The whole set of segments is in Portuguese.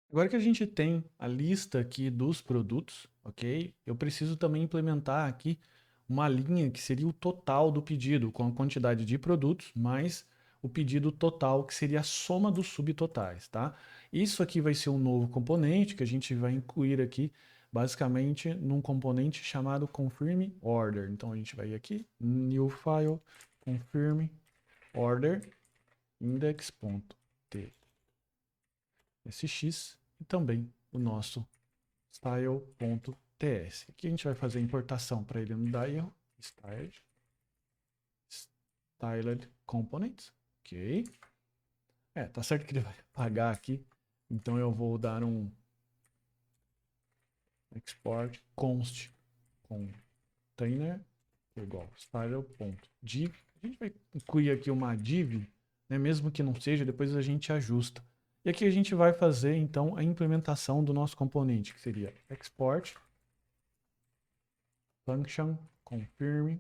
Agora que a gente tem a lista aqui dos produtos, ok? Eu preciso também implementar aqui uma linha que seria o total do pedido, com a quantidade de produtos, mais o pedido total, que seria a soma dos subtotais, tá? Isso aqui vai ser um novo componente que a gente vai incluir aqui, basicamente, num componente chamado confirm order. Então a gente vai aqui, new file, confirm order, index.tsx e também o nosso style.ts. Aqui a gente vai fazer a importação para ele não dar erro. Styled components. Ok. Tá certo que ele vai pagar aqui. Então eu vou dar um export const container igual style.div. A gente vai incluir aqui uma div, né, mesmo que não seja, depois a gente ajusta. E aqui a gente vai fazer então a implementação do nosso componente, que seria export function confirm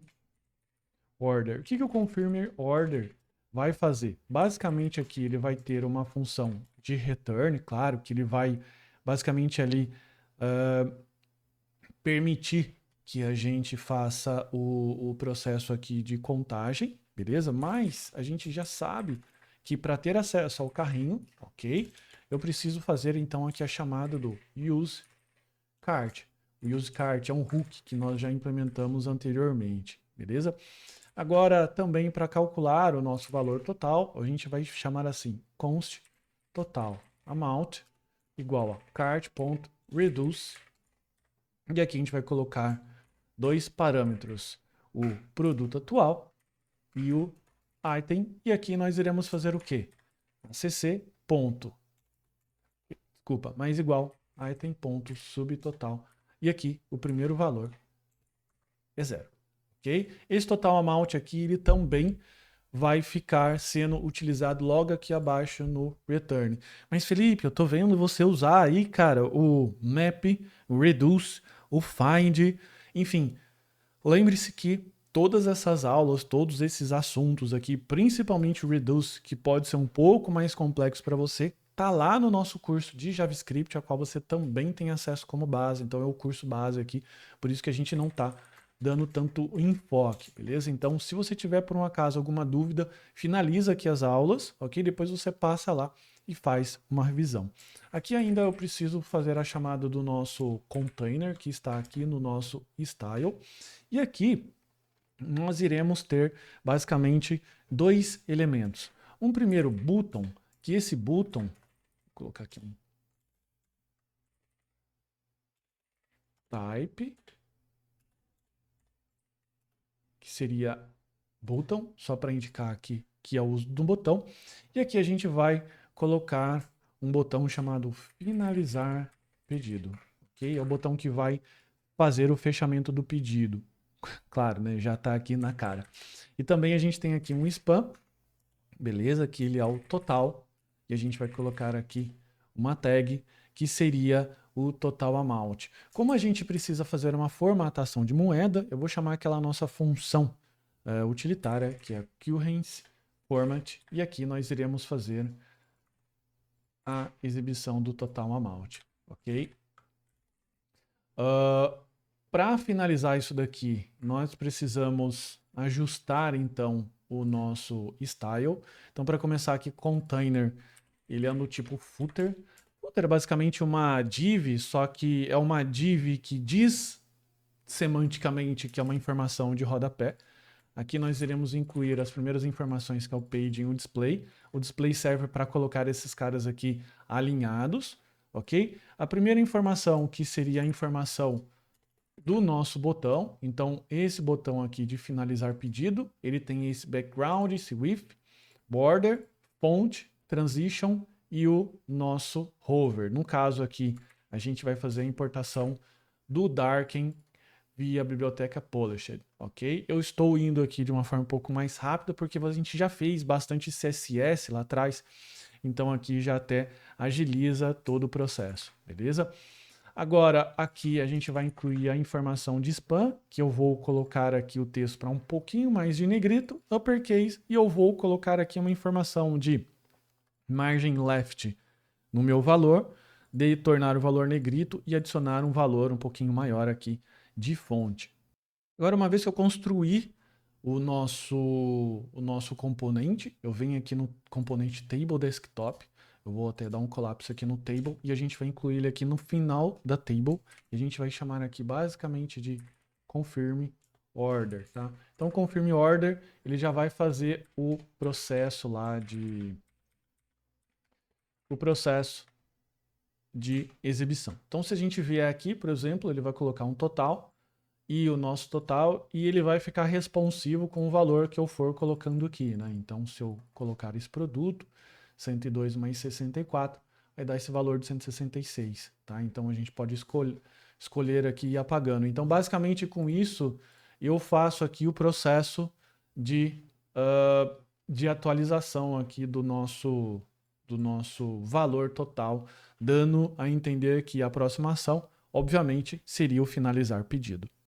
order. O que o confirm order vai fazer? Basicamente aqui ele vai ter uma função de return, claro que ele vai basicamente ali permitir que a gente faça o processo aqui de contagem, beleza? Mas a gente já sabe que para ter acesso ao carrinho, ok? Eu preciso fazer então aqui a chamada do use cart. O use cart é um hook que nós já implementamos anteriormente, beleza? Agora, também para calcular o nosso valor total, a gente vai chamar assim, const total amount igual a cart.reduce. E aqui a gente vai colocar dois parâmetros, o produto atual e o item. E aqui nós iremos fazer o quê? cc ponto, desculpa, mais igual item ponto subtotal. E aqui o primeiro valor é zero. Ok? Esse total amount aqui ele também vai ficar sendo utilizado logo aqui abaixo no return. Mas Felipe, eu tô vendo você usar aí, cara, o map, o reduce, o find, enfim, lembre-se que todas essas aulas, todos esses assuntos aqui, principalmente o reduce, que pode ser um pouco mais complexo para você, tá lá no nosso curso de JavaScript, a qual você também tem acesso como base. Então é o curso base aqui, por isso que a gente não tá dando tanto enfoque, beleza? Então, se você tiver por um acaso alguma dúvida, finaliza aqui as aulas, ok? Depois você passa lá e faz uma revisão. Aqui ainda eu preciso fazer a chamada do nosso container, que está aqui no nosso style. E aqui nós iremos ter basicamente dois elementos. Um primeiro button, que esse button, vou colocar aqui um type, que seria button, só para indicar aqui que é o uso do botão. E aqui a gente vai colocar um botão chamado finalizar pedido. Ok? É o botão que vai fazer o fechamento do pedido. Claro, né? Já está aqui na cara. E também a gente tem aqui um spam, beleza? Que ele é o total. E a gente vai colocar aqui uma tag que seria o total amount. Como a gente precisa fazer uma formatação de moeda, eu vou chamar aquela nossa função utilitária, que é currency format, e aqui nós iremos fazer a exibição do total amount, ok? Para finalizar isso daqui, nós precisamos ajustar então o nosso style. Então, para começar aqui, container, ele é no tipo footer. Footer é basicamente uma div, só que é uma div que diz semanticamente que é uma informação de rodapé. Aqui nós iremos incluir as primeiras informações, que é o page e o display. O display serve para colocar esses caras aqui alinhados, ok? A primeira informação, que seria a informação do nosso botão. Então, esse botão aqui de finalizar pedido, ele tem esse background, esse width, border, font, transition e o nosso hover. No caso aqui, a gente vai fazer a importação do darken via biblioteca Polished, ok? Eu estou indo aqui de uma forma um pouco mais rápida porque a gente já fez bastante CSS lá atrás, então aqui já até agiliza todo o processo, beleza? Agora, aqui a gente vai incluir a informação de spam, que eu vou colocar aqui o texto para um pouquinho mais de negrito, uppercase, e eu vou colocar aqui uma informação de margem left no meu valor, de tornar o valor negrito e adicionar um valor um pouquinho maior aqui de fonte. Agora, uma vez que eu construí o nosso componente, eu venho aqui no componente Table Desktop, eu vou até dar um colapso aqui no Table e a gente vai incluir ele aqui no final da Table e a gente vai chamar aqui basicamente de Confirm Order, tá? Então, Confirm Order, ele já vai fazer o processo lá de exibição. Então, se a gente vier aqui, por exemplo, ele vai colocar um total e o nosso total e ele vai ficar responsivo com o valor que eu for colocando aqui, né? Então, se eu colocar esse produto, 102 mais 64, vai dar esse valor de 166, tá? Então, a gente pode escolher aqui e ir apagando. Então, basicamente, com isso, eu faço aqui o processo de atualização aqui do nosso valor total, dando a entender que a próxima ação, obviamente, seria o finalizar pedido.